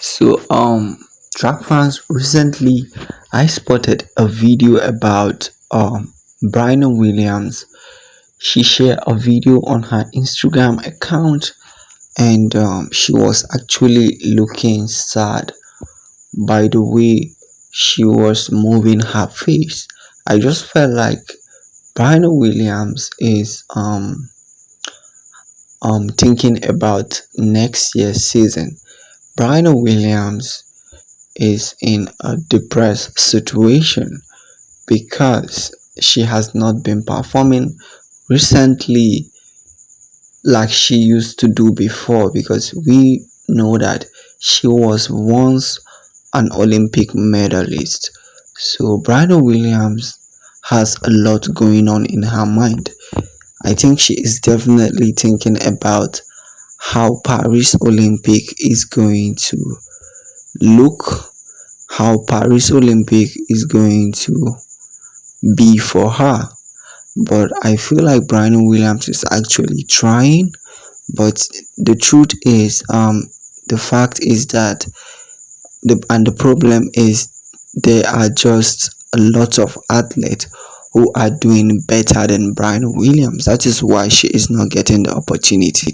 So, track fans, recently I spotted a video about Briana Williams. She shared a video on her Instagram account, and she was actually looking sad by the way she was moving her face. I just felt like Briana Williams is thinking about next year's season. Briana Williams is in a depressed situation because she has not been performing recently like she used to do before, because we know that she was once an Olympic medalist. So Briana Williams has a lot going on in her mind. I think she is definitely thinking about how Paris Olympic is going to look, how Paris Olympic is going to be for her. But I feel like Brian Williams is actually trying. But the truth is, the fact is that the problem is there are just a lot of athletes who are doing better than Brian Williams. That is why she is not getting the opportunity.